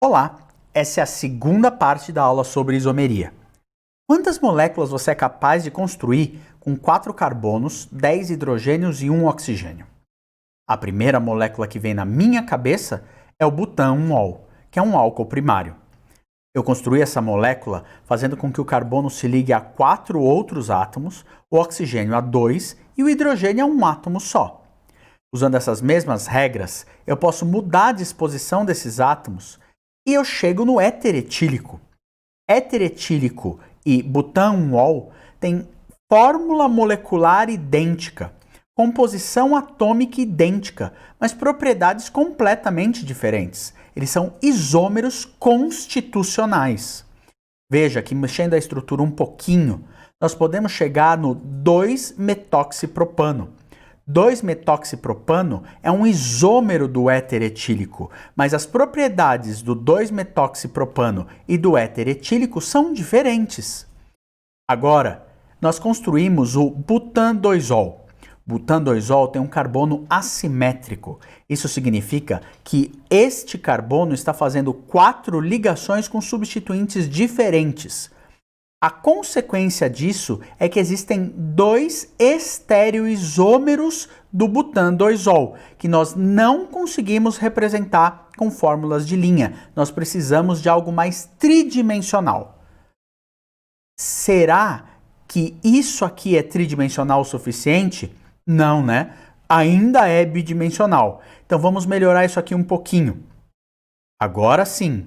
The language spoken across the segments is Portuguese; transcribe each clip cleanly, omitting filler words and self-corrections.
Olá, essa é a segunda parte da aula sobre isomeria. Quantas moléculas você é capaz de construir com 4 carbonos, 10 hidrogênios e 1 oxigênio? A primeira molécula que vem na minha cabeça é o butanol, que é um álcool primário. Eu construí essa molécula fazendo com que o carbono se ligue a 4 outros átomos, o oxigênio a 2 e o hidrogênio a um átomo só. Usando essas mesmas regras, eu posso mudar a disposição desses átomos e eu chego no éter etílico. Éter etílico e butanol têm fórmula molecular idêntica, composição atômica idêntica, mas propriedades completamente diferentes. Eles são isômeros constitucionais. Veja que, mexendo a estrutura um pouquinho, nós podemos chegar no 2-metoxipropano. 2-metoxipropano é um isômero do éter etílico, mas as propriedades do 2-metoxipropano e do éter etílico são diferentes. Agora, nós construímos o butandoisol. Butandoisol tem um carbono assimétrico. Isso significa que este carbono está fazendo 4 ligações com substituintes diferentes. A consequência disso é que existem 2 estereoisômeros do butandoisol, que nós não conseguimos representar com fórmulas de linha. Nós precisamos de algo mais tridimensional. Será que isso aqui é tridimensional o suficiente? Não, né? Ainda é bidimensional. Então vamos melhorar isso aqui um pouquinho. Agora sim.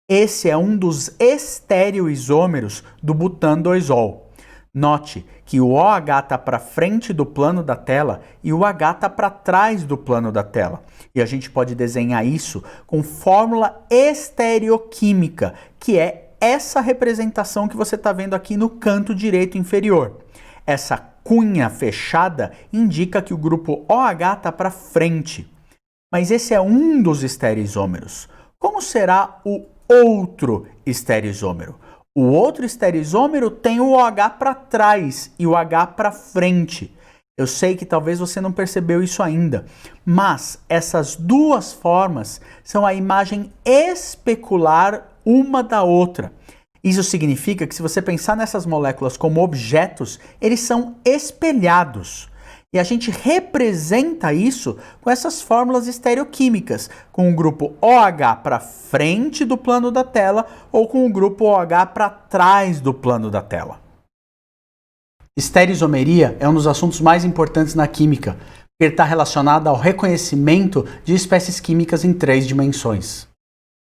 Esse é um dos estereoisômeros do butandoisol. Note que o OH está para frente do plano da tela e o H está para trás do plano da tela. E a gente pode desenhar isso com fórmula estereoquímica, que é essa representação que você está vendo aqui no canto direito inferior. Essa cunha fechada indica que o grupo OH está para frente. Mas esse é um dos estereoisômeros. Como será o outro estereoisômero? O outro estereoisômero tem o OH para trás e o H para frente. Eu sei que talvez você não percebeu isso ainda, mas essas duas formas são a imagem especular uma da outra. Isso significa que se você pensar nessas moléculas como objetos, eles são espelhados. E a gente representa isso com essas fórmulas estereoquímicas, com o grupo OH para frente do plano da tela ou com o grupo OH para trás do plano da tela. Estereoisomeria é um dos assuntos mais importantes na química, porque ele está relacionado ao reconhecimento de espécies químicas em 3 dimensões.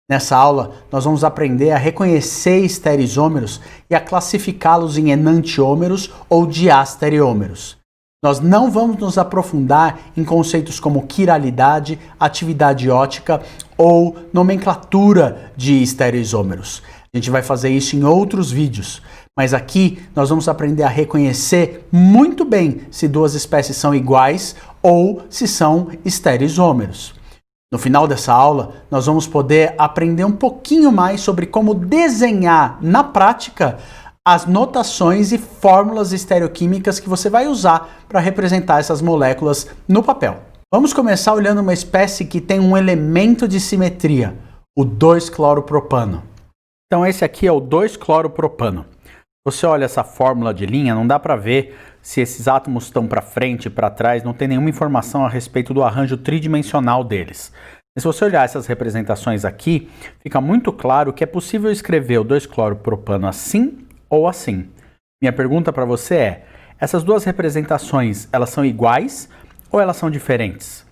Nessa aula, nós vamos aprender a reconhecer estereoisômeros e a classificá-los em enantiômeros ou diastereômeros. Nós não vamos nos aprofundar em conceitos como quiralidade, atividade ótica ou nomenclatura de estereoisômeros. A gente vai fazer isso em outros vídeos, mas aqui nós vamos aprender a reconhecer muito bem se 2 espécies são iguais ou se são estereoisômeros. No final dessa aula, nós vamos poder aprender um pouquinho mais sobre como desenhar na prática as notações e fórmulas estereoquímicas que você vai usar para representar essas moléculas no papel. Vamos começar olhando uma espécie que tem um elemento de simetria, o 2-cloropropano. Então esse aqui é o 2-cloropropano. Você olha essa fórmula de linha, não dá para ver se esses átomos estão para frente e para trás, não tem nenhuma informação a respeito do arranjo tridimensional deles. Mas se você olhar essas representações aqui, fica muito claro que é possível escrever o 2-cloropropano assim ou assim. Minha pergunta para você é, essas 2 representações, elas são iguais ou elas são diferentes?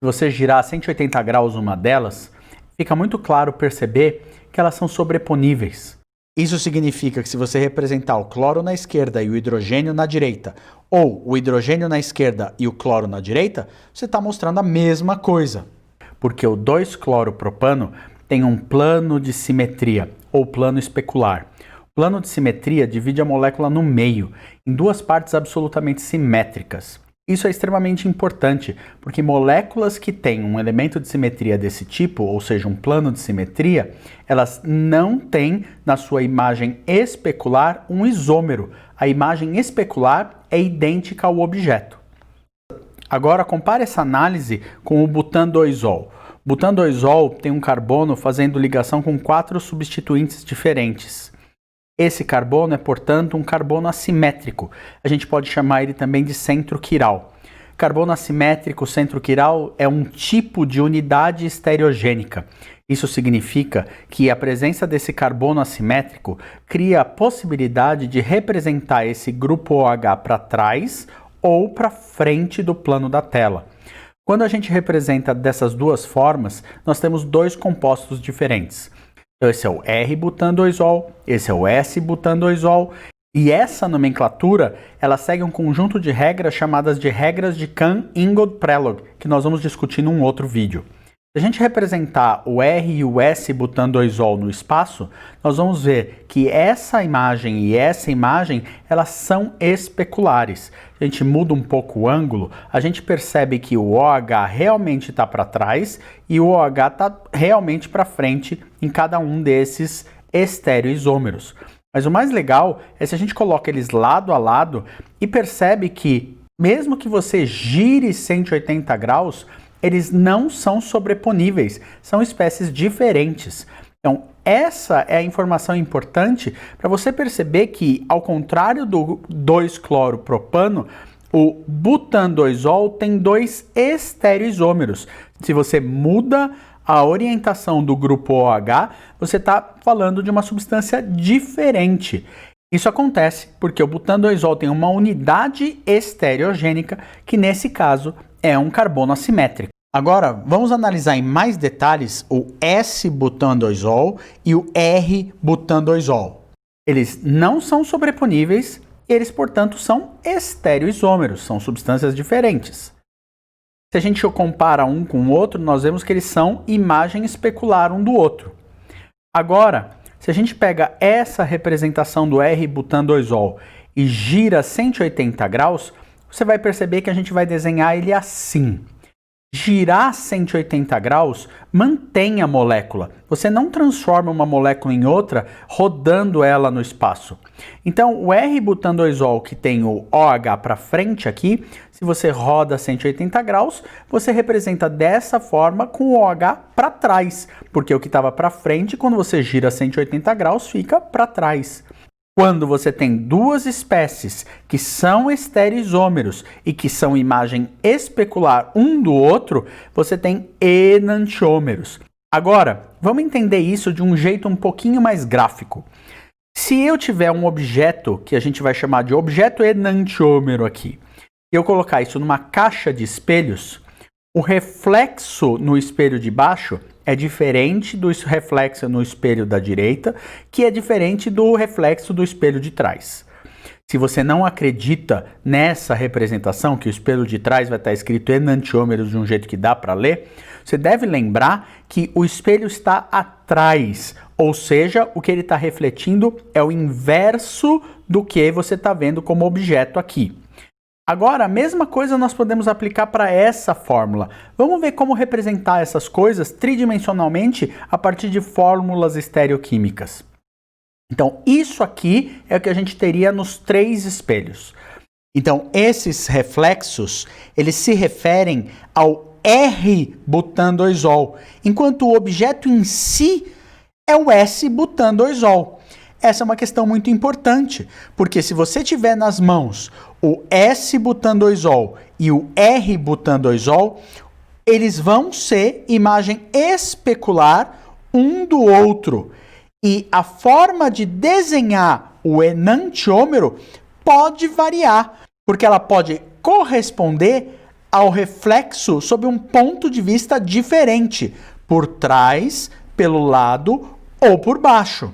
Se você girar 180 graus uma delas, fica muito claro perceber que elas são sobreponíveis. Isso significa que se você representar o cloro na esquerda e o hidrogênio na direita, ou o hidrogênio na esquerda e o cloro na direita, você está mostrando a mesma coisa. Porque o 2-cloropropano tem um plano de simetria, ou plano especular. O plano de simetria divide a molécula no meio, em 2 partes absolutamente simétricas. Isso é extremamente importante, porque moléculas que têm um elemento de simetria desse tipo, ou seja, um plano de simetria, elas não têm na sua imagem especular um isômero. A imagem especular é idêntica ao objeto. Agora compare essa análise com o butandoisol. Butan2-ol tem um carbono fazendo ligação com 4 substituintes diferentes. Esse carbono é, portanto, um carbono assimétrico. A gente pode chamar ele também de centro quiral. Carbono assimétrico centro quiral é um tipo de unidade estereogênica. Isso significa que a presença desse carbono assimétrico cria a possibilidade de representar esse grupo OH para trás ou para frente do plano da tela. Quando a gente representa dessas duas formas, nós temos dois compostos diferentes. Então, esse é o R-butan2-ol, esse é o S-butan2-ol, e essa nomenclatura, ela segue um conjunto de regras chamadas de regras de Cahn-Ingold-Prelog, que nós vamos discutir num outro vídeo. Se a gente representar o R e o S-butan2-ol no espaço, nós vamos ver que essa imagem e essa imagem, elas são especulares. A gente muda um pouco o ângulo, a gente percebe que o OH realmente está para trás e o OH está realmente para frente em cada um desses estereoisômeros. Mas o mais legal é se a gente coloca eles lado a lado e percebe que, mesmo que você gire 180 graus, eles não são sobreponíveis, são espécies diferentes. Então, essa é a informação importante para você perceber que, ao contrário do 2-cloropropano, o butan2-ol tem 2 estereoisômeros. Se você muda a orientação do grupo OH, você está falando de uma substância diferente. Isso acontece porque o butan2-ol tem uma unidade estereogênica, que nesse caso é um carbono assimétrico. Agora, vamos analisar em mais detalhes o S-butan2-ol e o R-butan2-ol. Eles não são sobreponíveis, eles, portanto, são estereoisômeros, são substâncias diferentes. Se a gente compara um com o outro, nós vemos que eles são imagem especular um do outro. Agora, se a gente pega essa representação do R-butan2-ol e gira 180 graus, você vai perceber que a gente vai desenhar ele assim. Girar 180 graus mantém a molécula. Você não transforma uma molécula em outra rodando ela no espaço. Então, o R-butan2-ol, que tem o OH para frente aqui, se você roda 180 graus, você representa dessa forma com o OH para trás, porque o que estava para frente, quando você gira 180 graus, fica para trás. Quando você tem duas espécies que são estereoisômeros e que são imagem especular um do outro, você tem enantiômeros. Agora, vamos entender isso de um jeito um pouquinho mais gráfico. Se eu tiver um objeto, que a gente vai chamar de objeto enantiômero aqui, e eu colocar isso numa caixa de espelhos, o reflexo no espelho de baixo é diferente do reflexo no espelho da direita, que é diferente do reflexo do espelho de trás. Se você não acredita nessa representação, que o espelho de trás vai estar escrito enantiômeros de um jeito que dá para ler, você deve lembrar que o espelho está atrás, ou seja, o que ele está refletindo é o inverso do que você está vendo como objeto aqui. Agora, a mesma coisa nós podemos aplicar para essa fórmula. Vamos ver como representar essas coisas tridimensionalmente a partir de fórmulas estereoquímicas. Então, isso aqui é o que a gente teria nos 3 espelhos. Então, esses reflexos, eles se referem ao R-butan2-ol, enquanto o objeto em si é o S-butan2-ol. Essa é uma questão muito importante, porque se você tiver nas mãos o S-butan2-ol e o R-butan2-ol, eles vão ser imagem especular um do outro. E a forma de desenhar o enantiômero pode variar, porque ela pode corresponder ao reflexo sob um ponto de vista diferente, por trás, pelo lado ou por baixo.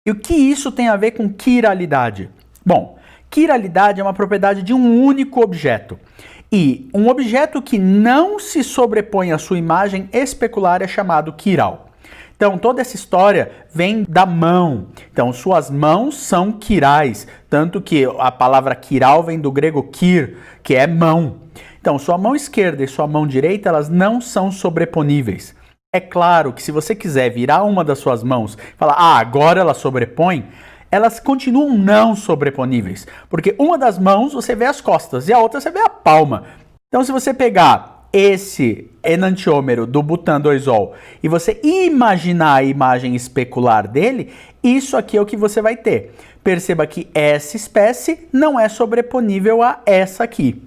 E o que isso tem a ver com quiralidade? Bom, quiralidade é uma propriedade de um único objeto. E um objeto que não se sobrepõe à sua imagem especular é chamado quiral. Então, toda essa história vem da mão. Então, suas mãos são quirais, tanto que a palavra quiral vem do grego kir, que é mão. Então, sua mão esquerda e sua mão direita, elas não são sobreponíveis. É claro que se você quiser virar uma das suas mãos e falar, agora ela sobrepõe, elas continuam não sobreponíveis, porque uma das mãos você vê as costas e a outra você vê a palma. Então, se você pegar esse enantiômero do butandoisol e você imaginar a imagem especular dele, isso aqui é o que você vai ter. Perceba que essa espécie não é sobreponível a essa aqui.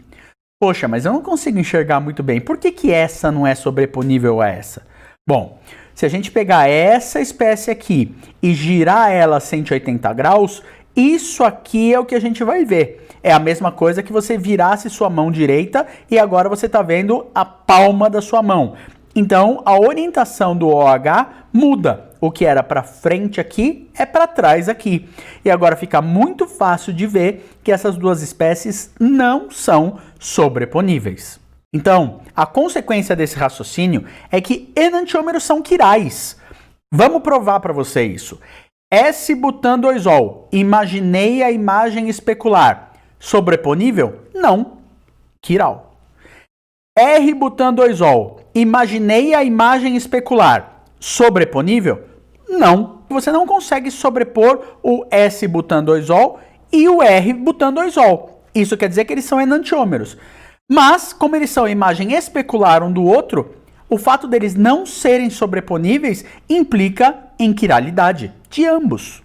Poxa, mas eu não consigo enxergar muito bem. Por que essa não é sobreponível a essa? Bom, se a gente pegar essa espécie aqui e girar ela 180 graus, isso aqui é o que a gente vai ver. É a mesma coisa que você virasse sua mão direita e agora você está vendo a palma da sua mão. Então, a orientação do OH muda. O que era para frente aqui é para trás aqui. E agora fica muito fácil de ver que essas duas espécies não são sobreponíveis. Então, a consequência desse raciocínio é que enantiômeros são quirais. Vamos provar para você isso. S-butandoisol, imaginei a imagem especular. Sobreponível? Não. Quiral. R-butandoisol, imaginei a imagem especular. Sobreponível? Não. Você não consegue sobrepor o S-butandoisol e o R-butandoisol. Isso quer dizer que eles são enantiômeros. Mas, como eles são imagem especular um do outro, o fato deles não serem sobreponíveis implica em quiralidade de ambos.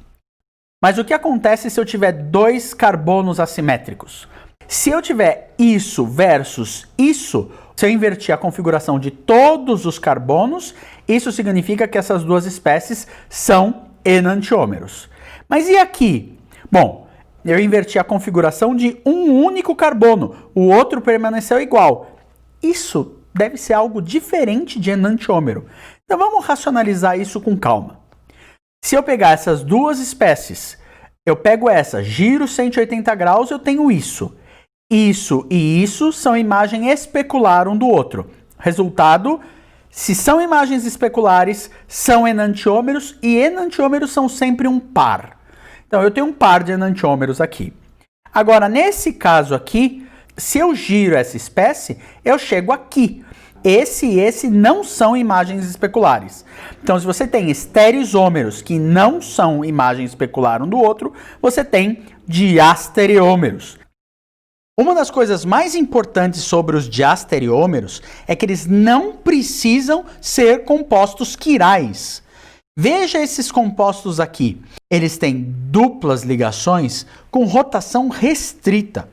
Mas o que acontece se eu tiver dois carbonos assimétricos? Se eu tiver isso versus isso, se eu invertir a configuração de todos os carbonos, isso significa que essas duas espécies são enantiômeros. Mas e aqui? Bom, eu inverti a configuração de um único carbono, o outro permaneceu igual. Isso deve ser algo diferente de enantiômero. Então vamos racionalizar isso com calma. Se eu pegar essas duas espécies, eu pego essa, giro 180 graus, eu tenho isso. Isso e isso são imagem especular um do outro. Resultado, se são imagens especulares, são enantiômeros e enantiômeros são sempre um par. Então eu tenho um par de enantiômeros aqui. Agora, nesse caso aqui, se eu giro essa espécie, eu chego aqui. Esse e esse não são imagens especulares. Então, se você tem estereisômeros que não são imagem especular um do outro, você tem diastereômeros. Uma das coisas mais importantes sobre os diastereômeros é que eles não precisam ser compostos quirais. Veja esses compostos aqui. Eles têm duplas ligações com rotação restrita.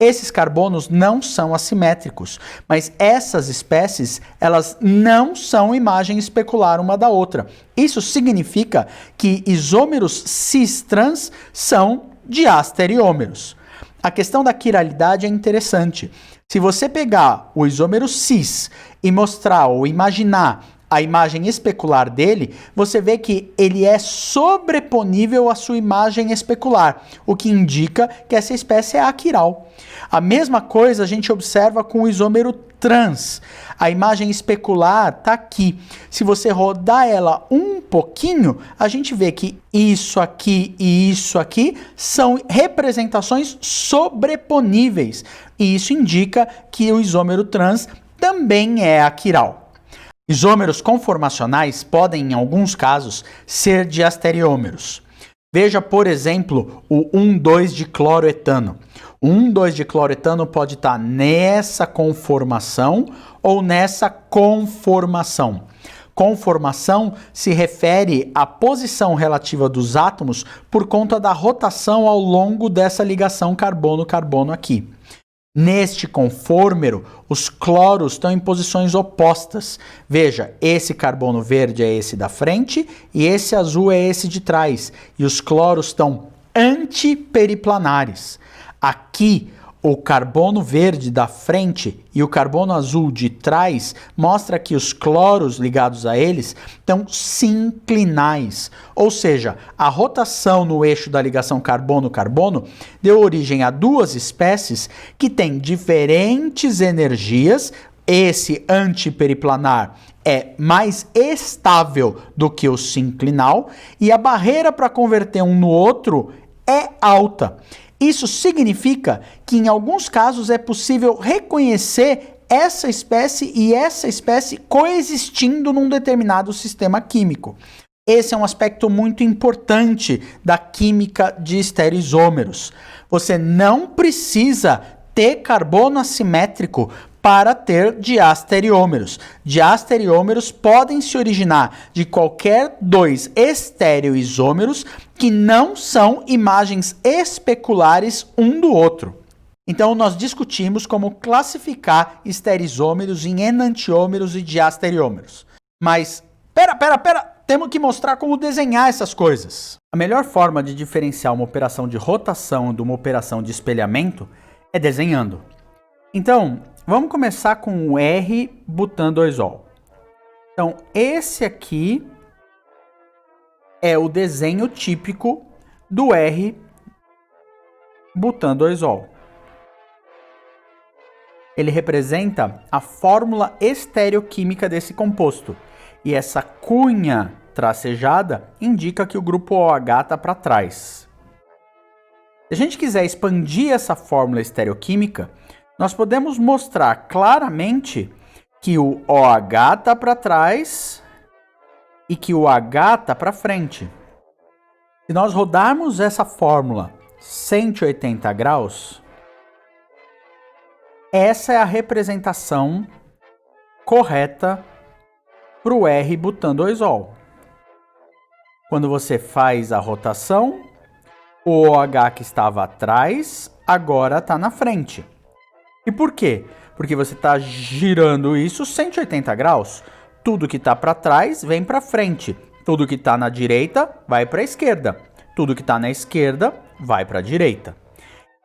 Esses carbonos não são assimétricos, mas essas espécies, elas não são imagem especular uma da outra. Isso significa que isômeros cis-trans são diastereômeros. A questão da quiralidade é interessante. Se você pegar o isômero cis e mostrar ou imaginar a imagem especular dele, você vê que ele é sobreponível à sua imagem especular, o que indica que essa espécie é aquiral. A mesma coisa a gente observa com o isômero trans. A imagem especular está aqui. Se você rodar ela um pouquinho, a gente vê que isso aqui e isso aqui são representações sobreponíveis. E isso indica que o isômero trans também é aquiral. Isômeros conformacionais podem, em alguns casos, ser diastereômeros. Veja, por exemplo, o 1,2 de cloroetano. O 1,2 de cloroetano pode estar nessa conformação ou nessa conformação. Conformação se refere à posição relativa dos átomos por conta da rotação ao longo dessa ligação carbono-carbono aqui. Neste conformero, os cloros estão em posições opostas. Veja, esse carbono verde é esse da frente e esse azul é esse de trás. E os cloros estão antiperiplanares. Aqui, o carbono verde da frente e o carbono azul de trás mostra que os cloros ligados a eles estão sinclinais, ou seja, a rotação no eixo da ligação carbono-carbono deu origem a duas espécies que têm diferentes energias. Esse antiperiplanar é mais estável do que o sinclinal e a barreira para converter um no outro é alta. Isso significa que em alguns casos é possível reconhecer essa espécie e essa espécie coexistindo num determinado sistema químico. Esse é um aspecto muito importante da química de estereoisômeros. Você não precisa ter carbono assimétrico para ter diasteriômeros. Diasteriômeros podem se originar de qualquer dois estereoisômeros que não são imagens especulares um do outro. Então, nós discutimos como classificar estereoisômeros em enantiômeros e diasteriômeros. Mas, temos que mostrar como desenhar essas coisas. A melhor forma de diferenciar uma operação de rotação de uma operação de espelhamento é desenhando. Então, vamos começar com o R-butan2-ol. Então, esse aqui é o desenho típico do R-butan2-ol. Ele representa a fórmula estereoquímica desse composto. E essa cunha tracejada indica que o grupo OH está para trás. Se a gente quiser expandir essa fórmula estereoquímica, nós podemos mostrar claramente que o OH está para trás e que o H está para frente. Se nós rodarmos essa fórmula 180 graus, essa é a representação correta para o R-butan2-ol. Quando você faz a rotação, o OH que estava atrás agora está na frente. E por quê? Porque você está girando isso 180 graus. Tudo que está para trás vem para frente. Tudo que está na direita vai para a esquerda. Tudo que está na esquerda vai para a direita.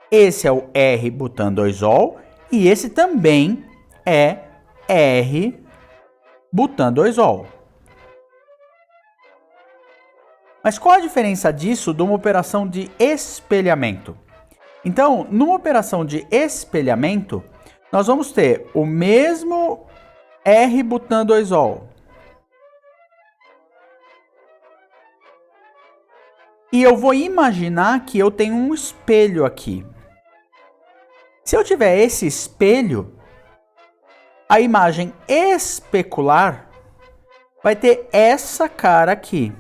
Esse é o R-butan2-ol e esse também é R-butan2-ol. Mas qual a diferença disso de uma operação de espelhamento? Então, numa operação de espelhamento, nós vamos ter o mesmo R-butan2-ol. E eu vou imaginar que eu tenho um espelho aqui. Se eu tiver esse espelho, a imagem especular vai ter essa cara aqui.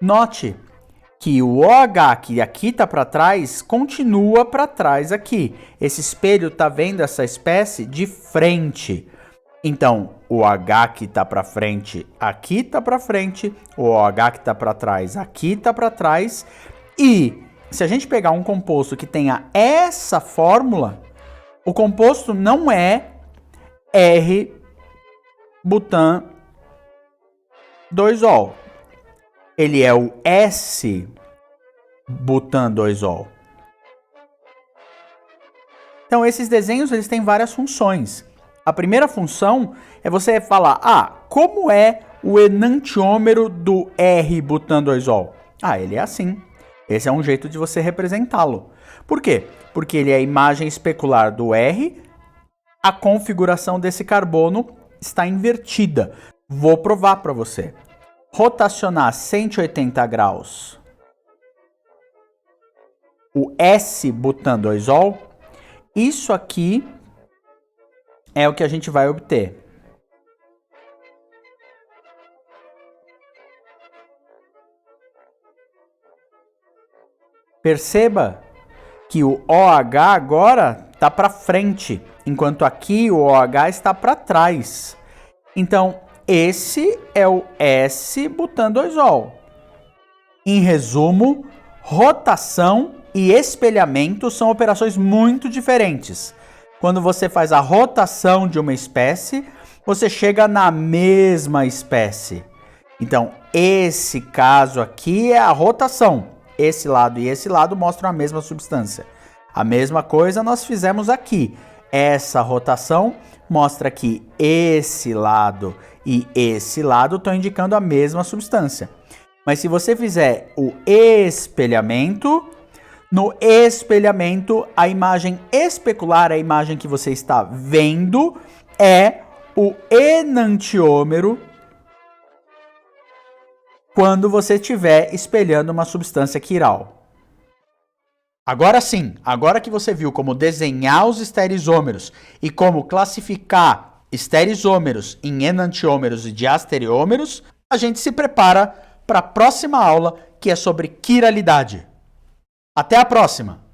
Note que o OH que aqui está para trás, continua para trás aqui. Esse espelho está vendo essa espécie de frente. Então, o H que está para frente, aqui está para frente. O OH que está para trás, aqui está para trás. E se a gente pegar um composto que tenha essa fórmula, o composto não é R-butan2-ol. Ele é o S-butan2-ol. Então, esses desenhos eles têm várias funções. A primeira função é você falar, como é o enantiômero do R-butan2-ol? Ele é assim. Esse é um jeito de você representá-lo. Por quê? Porque ele é a imagem especular do R, a configuração desse carbono está invertida. Vou provar para você. Rotacionar 180 graus o S-butan2-ol, isso aqui é o que a gente vai obter. Perceba que o OH agora está para frente, enquanto aqui o OH está para trás. Então, esse é o S-butan2-ol. Em resumo, rotação e espelhamento são operações muito diferentes. Quando você faz a rotação de uma espécie, você chega na mesma espécie. Então, esse caso aqui é a rotação. Esse lado e esse lado mostram a mesma substância. A mesma coisa nós fizemos aqui. Essa rotação mostra que esse lado e esse lado estão indicando a mesma substância. Mas se você fizer o espelhamento, no espelhamento a imagem especular, a imagem que você está vendo, é o enantiômero quando você estiver espelhando uma substância quiral. Agora sim, agora que você viu como desenhar os estereoisômeros e como classificar estereoisômeros em enantiômeros e diasteriômeros, a gente se prepara para a próxima aula, que é sobre quiralidade. Até a próxima!